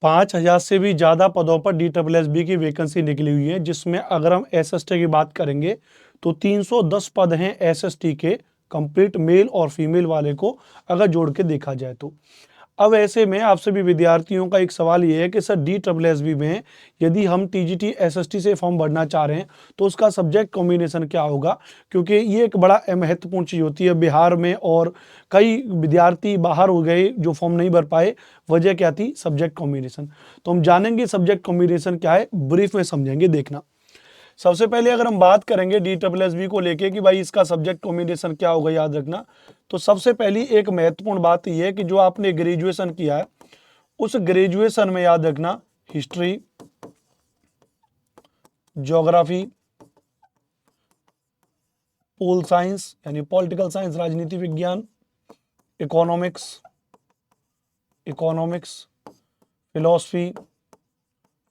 5,000 से भी ज़्यादा पदों पर DSSB की वैकेंसी निकली हुई है, जिसमें अगर हम SST की बात करेंगे तो 310 पद हैं SST के, कंप्लीट मेल और फीमेल वाले को अगर जोड़ के देखा जाए तो। अब ऐसे में आपसे भी विद्यार्थियों का एक सवाल ये है कि सर DSSB में यदि हम TGT SST से फॉर्म भरना चाह रहे हैं तो उसका सब्जेक्ट कॉम्बिनेशन क्या होगा, क्योंकि ये एक बड़ा महत्वपूर्ण चीज़ होती है बिहार में, और कई विद्यार्थी बाहर हो गए जो फॉर्म नहीं भर पाए। वजह क्या थी? Subject combination. तो हम जानेंगे सब्जेक्ट कॉम्बिनेशन क्या है, ब्रीफ में समझेंगे, देखना। सबसे पहले अगर हम बात करेंगे DSSB को लेके कि भाई इसका सब्जेक्ट कॉम्बिनेशन क्या होगा, याद रखना। तो सबसे पहली एक महत्वपूर्ण बात यह है कि जो आपने ग्रेजुएशन किया है उस ग्रेजुएशन में याद रखना हिस्ट्री, ज्योग्राफी, पोल साइंस यानी पॉलिटिकल साइंस, राजनीति विज्ञान, इकोनॉमिक्स,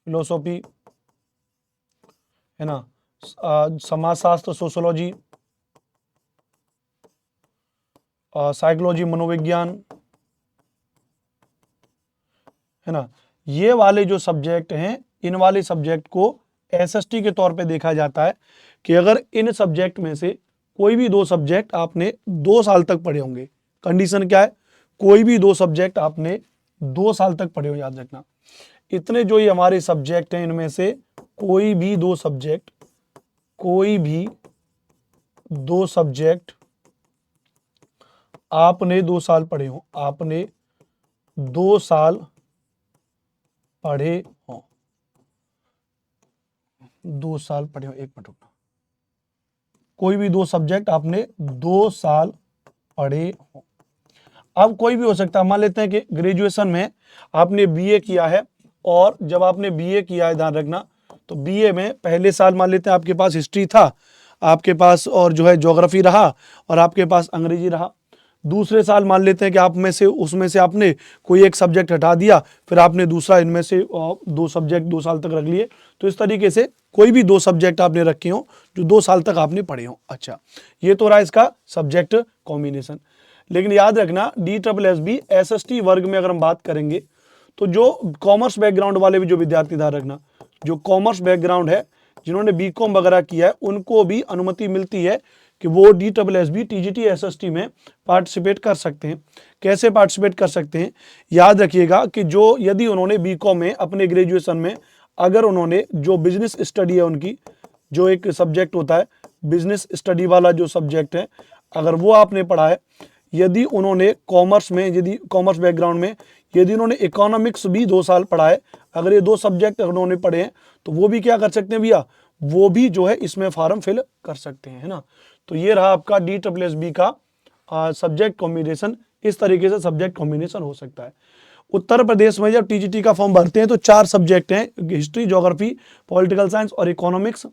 फिलोसॉफी है ना, समाजशास्त्र, सोशियोलॉजी, साइकोलॉजी, मनोविज्ञान, है ना, ये वाले जो सब्जेक्ट हैं, इन वाले सब्जेक्ट को SST के तौर पे देखा जाता है कि अगर इन सब्जेक्ट में से कोई भी 2 सब्जेक्ट आपने 2 साल तक पढ़े होंगे। कंडीशन क्या है? कोई भी 2 सब्जेक्ट आपने 2 साल तक पढ़े हो, याद रखना। इतने जो ये हमारे सब्जेक्ट हैं इनमें से कोई भी 2 सब्जेक्ट आपने 2 साल पढ़े हो, आपने 2 साल पढ़े हो, 2 साल पढ़े हो, एक मिनट रुकना। कोई भी 2 सब्जेक्ट आपने 2 साल पढ़े हो। अब कोई भी हो सकता है, मान लेते हैं कि ग्रेजुएशन में आपने BA किया है, और जब आपने BA किया है, ध्यान रखना, तो BA में पहले साल मान लेते हैं आपके पास हिस्ट्री था, आपके पास और जो है ज्योग्राफी रहा, और आपके पास अंग्रेजी रहा। दूसरे साल मान लेते हैं कि आप में से उसमें से आपने कोई एक सब्जेक्ट हटा दिया, फिर आपने दूसरा इनमें से 2 सब्जेक्ट 2 साल तक रख लिए। तो इस तरीके से कोई भी 2 सब्जेक्ट आपने रखे हो जो 2 साल तक आपने पढ़े हो। अच्छा, ये तो रहा इसका सब्जेक्ट कॉम्बिनेशन। लेकिन याद रखना DSSB SST वर्ग में अगर हम बात करेंगे तो जो कॉमर्स बैकग्राउंड वाले भी जो विद्यार्थी, ध्यान रखना, जो कॉमर्स बैकग्राउंड है, जिन्होंने BCom वगैरह किया है, उनको भी अनुमति मिलती है कि वो DSSB TGT SST में पार्टिसिपेट कर सकते हैं। कैसे पार्टिसिपेट कर सकते हैं? याद रखिएगा कि जो यदि उन्होंने BCom में अपने ग्रेजुएशन में अगर उन्होंने जो बिजनेस स्टडी है, उनकी जो एक सब्जेक्ट होता है बिजनेस स्टडी वाला जो सब्जेक्ट है, अगर वो आपने पढ़ा है, यदि उन्होंने कॉमर्स में, यदि कॉमर्स बैकग्राउंड में यदि उन्होंने इकोनॉमिक्स भी 2 साल पढ़ा है, अगर ये 2 सब्जेक्ट उन्होंने पढ़े हैं, तो वो भी क्या कर सकते हैं भैया, वो भी जो है इसमें फॉर्म फिल कर सकते हैं, है ना। तो ये रहा आपका DSSB का सब्जेक्ट कॉम्बिनेशन। इस तरीके से सब्जेक्ट कॉम्बिनेशन हो सकता है। उत्तर प्रदेश में जब TGT का फॉर्म भरते हैं तो 4 सब्जेक्ट हैं, हिस्ट्री, ज्योग्राफी, पॉलिटिकल साइंस और इकोनॉमिक्स।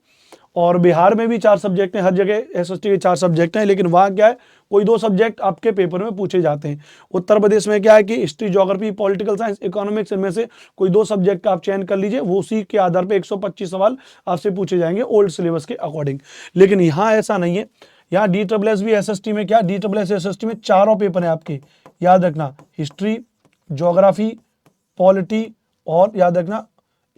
और बिहार में भी 4 सब्जेक्ट हैं, हर जगह SST के 4 सब्जेक्ट हैं, लेकिन वहाँ क्या है, कोई 2 सब्जेक्ट आपके पेपर में पूछे जाते हैं। उत्तर प्रदेश में क्या है कि history, geography, political science, economics, इनमें से कोई 2 सब्जेक्ट का आप चयन कर लीजिए, वो उसी के आधार पर 125 सवाल आपसे पूछे जाएंगे ओल्ड सिलेबस के अकॉर्डिंग। लेकिन यहाँ ऐसा नहीं है। यहाँ DSSB SST में क्या, DSSB SST में 4 पेपर हैं आपके, याद रखना, हिस्ट्री, ज्योग्राफी, पॉलिटी और याद रखना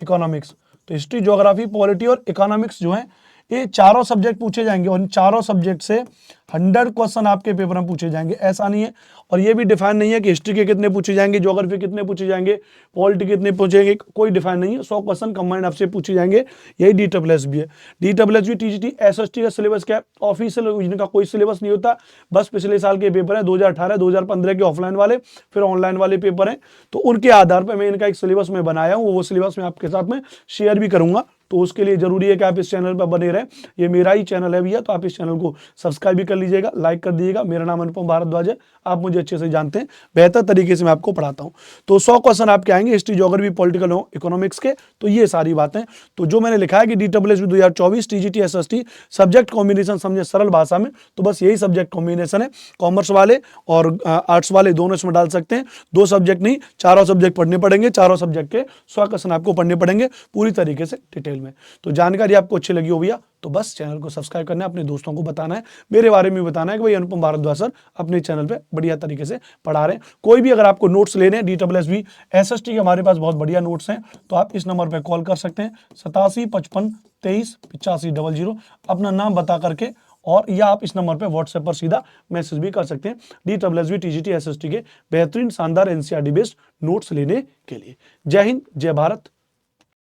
इकोनॉमिक्स। तो हिस्ट्री, ज्योग्राफी, पॉलिटी और इकोनॉमिक्स जो है, ये 4 सब्जेक्ट पूछे जाएंगे, और इन 4 सब्जेक्ट से 100 क्वेश्चन आपके पेपर में पूछे जाएंगे। ऐसा नहीं है, और ये भी डिफाइन नहीं है कि हिस्ट्री के कितने पूछे जाएंगे, ज्योग्राफी कितने पूछे जाएंगे, पॉलिटी कितने पूछेंगे, कोई डिफाइन नहीं है। 100 क्वेश्चन कंबाइंड आपसे पूछे जाएंगे। यही DSSB है। DSSB TGT SST का सिलेबस क्या है? ऑफिशियल इनका कोई सिलेबस नहीं होता, बस पिछले साल के पेपर है, 2018 2015 के ऑफलाइन वाले, फिर ऑनलाइन वाले पेपर हैं। तो उनके आधार पर मैं इनका एक सिलेबस में बनाया हूँ, वो सिलेबस मैं आपके साथ में शेयर भी करूंगा। तो उसके लिए जरूरी है कि आप इस चैनल पर बने रहें। ये मेरा ही चैनल है भैया, तो आप इस चैनल को सब्सक्राइब भी कर लीजिएगा, लाइक कर दीजिएगा। मेरा नाम अनुपम भारद्वाज है, आप मुझे अच्छे से जानते हैं, बेहतर तरीके से मैं आपको पढ़ाता हूँ। तो 100 क्वेश्चन आपके आएंगे हिस्ट्री, ज्योग्राफी, पॉलिटिकल, इकोनॉमिक्स के। तो ये सारी बातें, तो जो मैंने लिखा है कि DSSB 2024 TGT SST subject combination समझे सरल भाषा में, तो बस यही सब्जेक्ट कॉम्बिनेशन है। कॉमर्स वाले और आर्ट्स वाले दोनों इसमें डाल सकते हैं। 2 सब्जेक्ट नहीं, 4 सब्जेक्ट पढ़ने पड़ेंगे। 4 सब्जेक्ट के 100 क्वेश्चन आपको पढ़ने पड़ेंगे पूरी तरीके से डिटेल में। तो जानकारी आपको अच्छी लगी हो भैया तो बस चैनल को सब्सक्राइब करना है, अपने दोस्तों को बताना है, मेरे बारे में बताना है कि भाई अनुपम भारद्वाज सर अपने चैनल पे बढ़िया तरीके से पढ़ा रहे हैं। कोई भी अगर आपको नोट्स लेने हैं DSSB SST के हमारे पास बहुत बढ़िया नोट्स हैं, तो आप इस नंबर पे कॉल कर सकते हैं 8755238500, अपना नाम बता करके, और या आप इस नंबर पे व्हाट्सएप पर सीधा मैसेज भी कर सकते हैं DSSB TGT SST के बेहतरीन शानदार NCERT बेस्ड नोट्स लेने के लिए। जय हिंद, जय भारत।